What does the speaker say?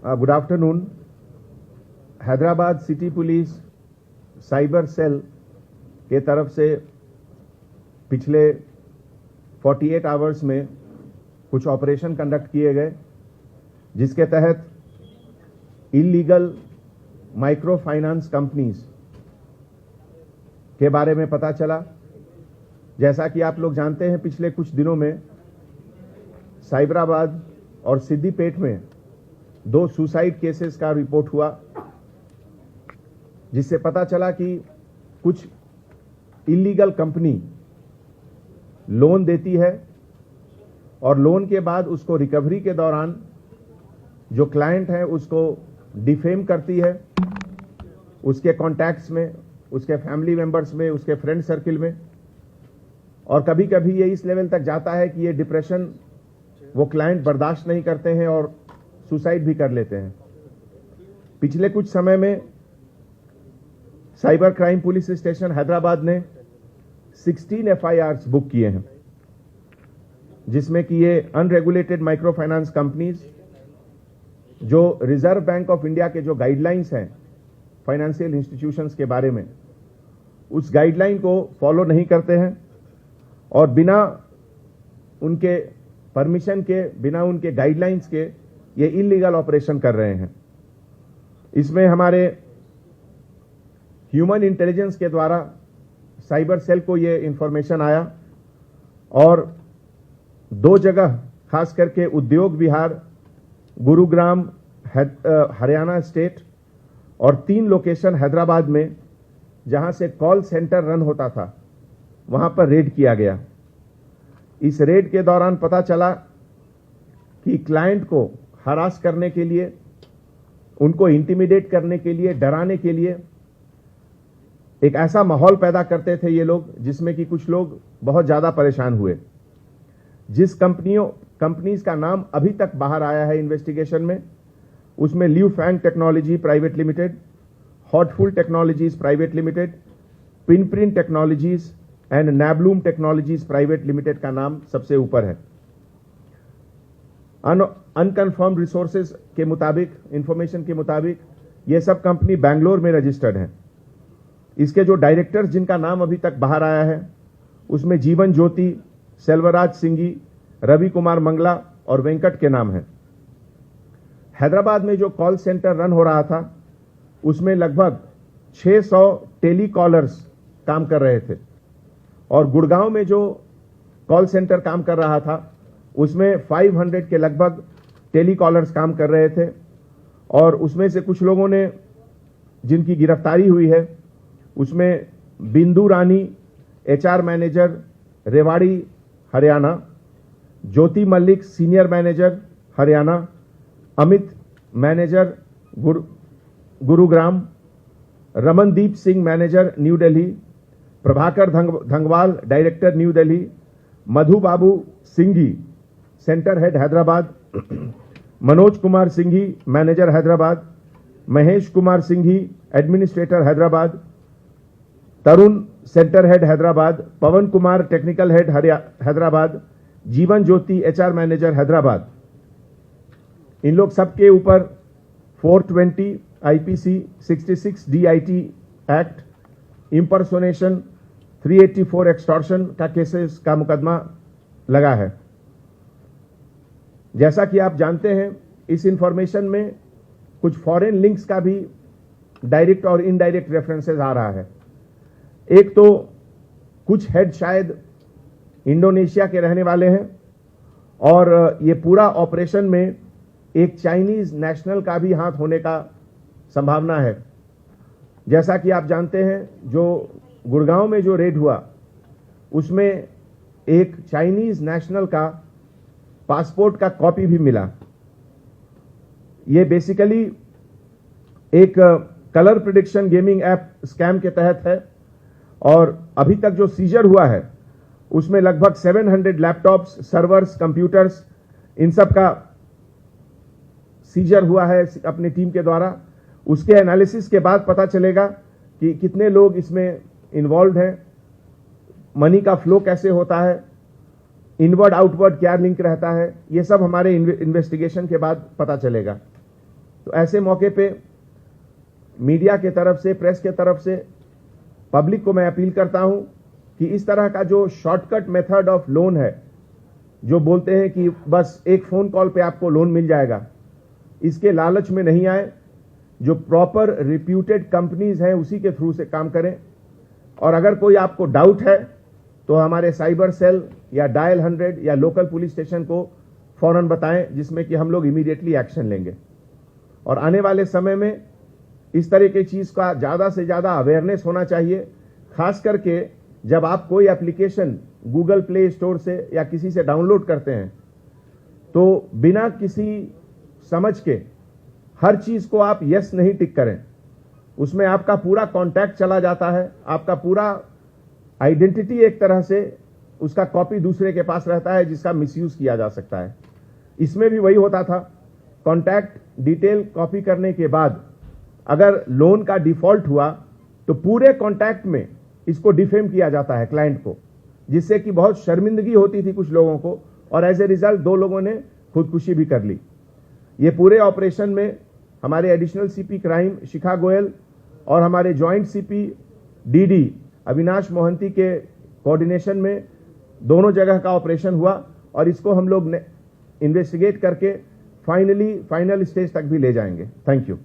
Good afternoon. Hyderabad city police cyber cell के तरफ से पिछले 48 आवर्स में कुछ ऑपरेशन कंडक्ट किए गए, जिसके तहत इलीगल माइक्रो फाइनेंस कंपनीज के बारे में पता चला। जैसा कि आप लोग जानते हैं, पिछले कुछ दिनों में साइबराबाद और सिद्दीपेट में 2 सुसाइड केसेस का रिपोर्ट हुआ, जिससे पता चला कि कुछ इलीगल कंपनी लोन देती है और लोन के बाद उसको रिकवरी के दौरान जो क्लाइंट है उसको डिफेम करती है, उसके कॉन्टैक्ट्स में, उसके फैमिली मेंबर्स में, उसके फ्रेंड सर्किल में, और कभी कभी ये इस लेवल तक जाता है कि ये डिप्रेशन वो क्लाइंट बर्दाश्त नहीं करते हैं और सुसाइड भी कर लेते हैं। पिछले कुछ समय में cyber crime police station Hyderabad ने 16 एफआईआर्स बुक किए हैं, जिसमें कि ये अनरेगुलेटेड माइक्रो फाइनेंस कंपनीज जो रिजर्व बैंक ऑफ इंडिया के जो गाइडलाइंस हैं फाइनेंशियल इंस्टीट्यूशंस के बारे में, उस गाइडलाइन को फॉलो नहीं करते हैं और बिना उनके परमिशन के, बिना उनके गाइडलाइंस के ये इलीगल ऑपरेशन कर रहे हैं। इसमें हमारे ह्यूमन इंटेलिजेंस के द्वारा साइबर सेल को ये इंफॉर्मेशन आया और 2 जगह, खास करके उद्योग विहार, गुरुग्राम हरियाणा स्टेट, और 3 लोकेशन हैदराबाद में जहां से कॉल सेंटर रन होता था, वहां पर रेड किया गया। इस रेड के दौरान पता चला कि क्लाइंट को हरास करने के लिए, उनको इंटिमिडेट करने के लिए, डराने के लिए एक ऐसा माहौल पैदा करते थे ये लोग, जिसमें कि कुछ लोग बहुत ज्यादा परेशान हुए। जिस कंपनीज का नाम अभी तक बाहर आया है इन्वेस्टिगेशन में, उसमें Liu Fang technology private limited, Hotful technologies private limited, Pinprint technologies and Nabloom technologies private limited का नाम सबसे ऊपर है। अनकन्फर्म्ड रिसोर्सेज के मुताबिक, इंफॉर्मेशन के मुताबिक, ये सब कंपनी बैंगलोर में रजिस्टर्ड है। इसके जो डायरेक्टर्स जिनका नाम अभी तक बाहर आया है, उसमें जीवन ज्योति, सेल्वराज सिंघी, रवि कुमार मंगला और वेंकट के नाम है। हैदराबाद में जो कॉल सेंटर रन हो रहा था, उसमें लगभग 600 टेलीकॉलर्स काम कर रहे थे, और गुड़गांव में जो कॉल सेंटर काम कर रहा था, उसमें 500 के लगभग टेलीकॉलर्स काम कर रहे थे। और उसमें से कुछ लोगों ने जिनकी गिरफ्तारी हुई है, उसमें Bindu Rani, HR manager, Rewari Haryana, Jyoti Mallik, senior manager Haryana, Amit manager Gurugram, Ramandeep Singh manager new Delhi, Prabhakar Dhangwal director new Delhi, Madhu Babu Singhi centre head Hyderabad, Manoj Kumar Singhi manager Hyderabad, Mahesh Kumar Singhi administrator Hyderabad, Tarun centre head Hyderabad, Pavan Kumar technical head Hyderabad, Jeevan Jyoti HR manager Hyderabad. इन लोग सबके ऊपर 420 IPC 66 DIT act, impersonation, 384 extortion का केसेस का मुकदमा लगा है। जैसा कि आप जानते हैं, इस इंफॉर्मेशन में कुछ फॉरेन लिंक्स का भी डायरेक्ट और इनडायरेक्ट रेफरेंसेस आ रहा है। एक तो कुछ हेड शायद इंडोनेशिया के रहने वाले हैं, और ये पूरा ऑपरेशन में एक चाइनीज नेशनल का भी हाथ होने का संभावना है। जैसा कि आप जानते हैं, जो गुड़गांव में जो रेड हुआ, उसमें एक चाइनीज नेशनल का पासपोर्ट का कॉपी भी मिला। ये बेसिकली एक colour prediction gaming app scam के तहत है, और अभी तक जो सीजर हुआ है उसमें लगभग 700 लैपटॉप्स, सर्वर्स, कंप्यूटर्स, इन सब का सीजर हुआ है अपनी टीम के द्वारा। उसके एनालिसिस के बाद पता चलेगा कि कितने लोग इसमें इन्वॉल्व हैं, मनी का फ्लो कैसे होता है, इनवर्ड आउटवर्ड क्या लिंक रहता है, ये सब हमारे इन्वेस्टिगेशन के बाद पता चलेगा। तो ऐसे मौके पे मीडिया के तरफ से, प्रेस के तरफ से पब्लिक को मैं अपील करता हूं कि इस तरह का जो शॉर्टकट मेथड ऑफ लोन है, जो बोलते हैं कि बस एक फोन कॉल पे आपको लोन मिल जाएगा, इसके लालच में नहीं आए। जो प्रॉपर रिप्यूटेड कंपनीज हैं उसी के थ्रू से काम करें। और अगर कोई आपको डाउट है तो हमारे साइबर सेल या डायल 100 या लोकल पुलिस स्टेशन को फौरन बताएं, जिसमें कि हम लोग इमीडिएटली एक्शन लेंगे। और आने वाले समय में इस तरह की चीज का ज्यादा से ज्यादा अवेयरनेस होना चाहिए, खास करके जब आप कोई एप्लीकेशन गूगल प्ले स्टोर से या किसी से डाउनलोड करते हैं तो बिना किसी समझ के हर चीज को आप यस नहीं टिक करें। उसमें आपका पूरा कॉन्टैक्ट चला जाता है, आपका पूरा आइडेंटिटी एक तरह से उसका कॉपी दूसरे के पास रहता है, जिसका मिसयूज किया जा सकता है। इसमें भी वही होता था, कॉन्टैक्ट डिटेल कॉपी करने के बाद अगर लोन का डिफॉल्ट हुआ तो पूरे कॉन्टैक्ट में इसको डिफेम किया जाता है क्लाइंट को, जिससे कि बहुत शर्मिंदगी होती थी कुछ लोगों को, और एज ए रिजल्ट 2 लोगों ने खुदकुशी भी कर ली। ये पूरे ऑपरेशन में हमारे एडिशनल सीपी क्राइम शिखा गोयल और हमारे joint CP DD Avinash Mohanty के कोऑर्डिनेशन में दोनों जगह का ऑपरेशन हुआ, और इसको हम लोग इन्वेस्टिगेट करके फाइनल स्टेज तक भी ले जाएंगे। Thank you.